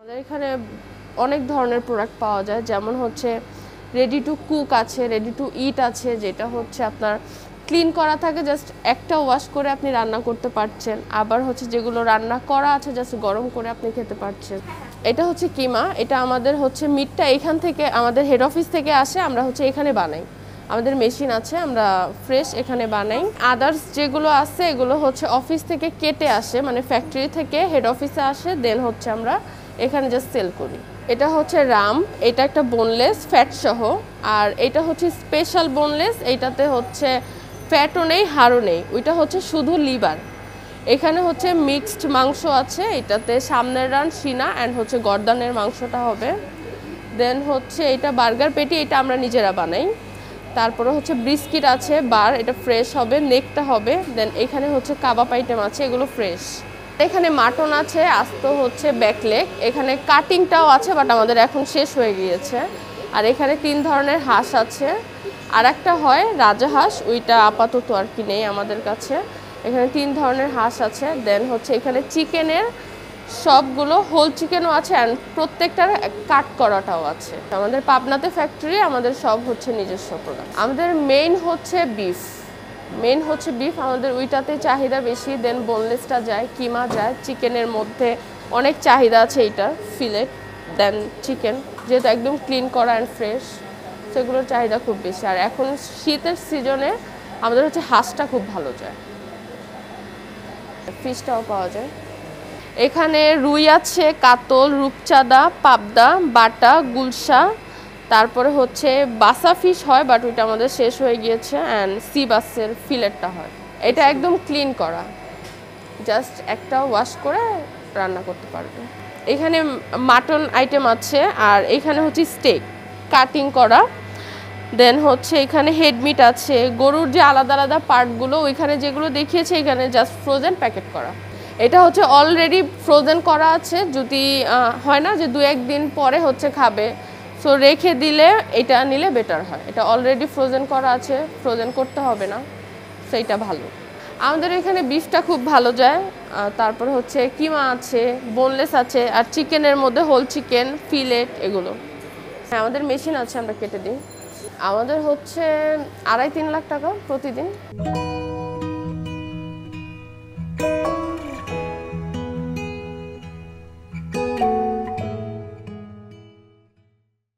আমাদের এখানে অনেক ধরনের প্রোডাক্ট পাওয়া যায়, যেমন হচ্ছে রেডি টু কুক আছে, রেডি টু ইট আছে, যেটা হচ্ছে আপনার ক্লিন করা থাকে, জাস্ট একটা ওয়াশ করে আপনি রান্না করতে পারছেন। আবার হচ্ছে যেগুলো রান্না করা আছে জাস্ট গরম করে আপনি খেতে পারছেন। এটা হচ্ছে কিমা, এটা আমাদের হচ্ছে মিটটা এখান থেকে আমাদের হেড অফিস থেকে আসে, আমরা হচ্ছে এখানে বানাই, আমাদের মেশিন আছে, আমরা ফ্রেশ এখানে বানাই। আদার্স যেগুলো আছে এগুলো হচ্ছে অফিস থেকে কেটে আসে, মানে ফ্যাক্টরি থেকে হেড অফিসে আসে, দেন হচ্ছে আমরা এখানে জাস্ট সেল করি। এটা হচ্ছে রাম, এটা একটা বোনলেস ফ্যাট সহ, আর এটা হচ্ছে স্পেশাল বোনলেস, এইটাতে হচ্ছে ফ্যাটও নেই হাড়ও নেই, ওইটা হচ্ছে শুধু লিভার। এখানে হচ্ছে মিক্সড মাংস আছে, এটাতে সামনের রান সিনা অ্যান্ড হচ্ছে গর্দানের মাংসটা হবে। দেন হচ্ছে এটা বার্গার পেটি, এটা আমরা নিজেরা বানাই। তারপরে হচ্ছে ব্রিস্কিট আছে বার, এটা ফ্রেশ হবে, নেকটা হবে। দেন এখানে হচ্ছে কাবাব আইটেম আছে, এগুলো ফ্রেশ। এখানে মাটন আছে, আস্ত হচ্ছে ব্যাকলেগ, এখানে কাটিংটাও আছে বাট আমাদের এখন শেষ হয়ে গিয়েছে। আর এখানে 3 ধরনের হাঁস আছে, আর একটা হয় রাজা হাঁস, ওইটা আপাতত আর কি নেই আমাদের কাছে। এখানে 3 ধরনের হাঁস আছে। দেন হচ্ছে এখানে চিকেনের সবগুলো হোল চিকেনও আছে, অ্যান্ড প্রত্যেকটার কাট করাটাও আছে। আমাদের পাবনাতে ফ্যাক্টরি, আমাদের সব হচ্ছে নিজস্ব প্রোডাক্ট। আমাদের মেইন হচ্ছে বিফ, আমাদের ওইটাতে চাহিদা বেশি। দেন বোনলেসটা যায়, কিমা যায়, চিকেনের মধ্যে অনেক চাহিদা আছে এইটার, ফিলেট, দেন চিকেন, যেহেতু একদম ক্লিন করা অ্যান্ড ফ্রেশ, সেগুলোর চাহিদা খুব বেশি। আর এখন শীতের সিজনে আমাদের হচ্ছে হাঁসটা খুব ভালো যায়, ফিশটাও পাওয়া যায়। এখানে রুই আছে, কাতল, রূপচাঁদা, পাবদা, বাটা, গুলশা, তারপরে হচ্ছে বাসা ফিশ হয় বাট ওইটা আমাদের শেষ হয়ে গিয়েছে, অ্যান্ড সি বাসের ফিলেটটা হয়। এটা একদম ক্লিন করা, জাস্ট একটা ওয়াশ করে রান্না করতে পারবে। এখানে মাটন আইটেম আছে, আর এখানে হচ্ছে স্টেক কাটিং করা। দেন হচ্ছে এখানে হেডমিট আছে, গরুর যে আলাদা আলাদা পার্টগুলো ওইখানে যেগুলো দেখিয়েছে এখানে জাস্ট ফ্রোজেন প্যাকেট করা। এটা হচ্ছে অলরেডি ফ্রোজেন করা আছে, যদি হয় না যে 2-1 দিন পরে হচ্ছে খাবে, সো রেখে দিলে এটা নিলে বেটার হয়। এটা অলরেডি ফ্রোজেন করা আছে, ফ্রোজেন করতে হবে না, সেইটা ভালো। আমাদের এখানে বিফটা খুব ভালো যায়, তারপর হচ্ছে কিমা আছে, বোনলেস আছে, আর চিকেনের মধ্যে হোল চিকেন, ফিলেট, এগুলো। হ্যাঁ, আমাদের মেশিন আছে, আমরা কেটে দিই। আমাদের হচ্ছে 2.5-3 লাখ টাকা প্রতিদিন।